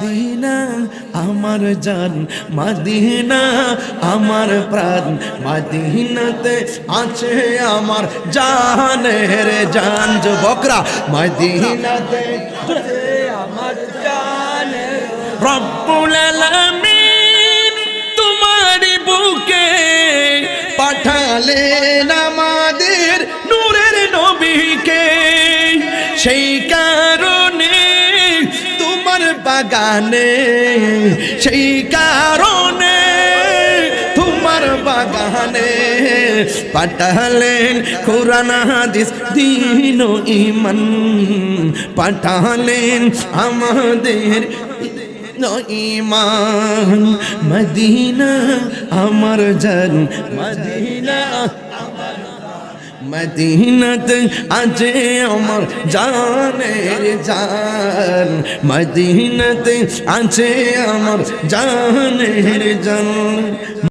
Medina আমার জান, Medina আমার প্রাণ, মদিনাতে আছে আমার জানের জান। যুবকরা মদিনাতে আছে আমার জানের। রব্বুল আলামিন তোমারই বুকে পাঠালেন আমাদের নূরের নবীকে, সেই কারণে তোমার বাগানে, সেই কারণে তোমার বাগানে পাঠালেন কোরআন হাদিস দ্বীন ও ঈমান, পাঠালেন আমাদের ঈমান। মদিনা আমার জান, মদিনা মদিনাতে আছে আমার জানের জান, মদিনাতে আছে আমার জানের জান।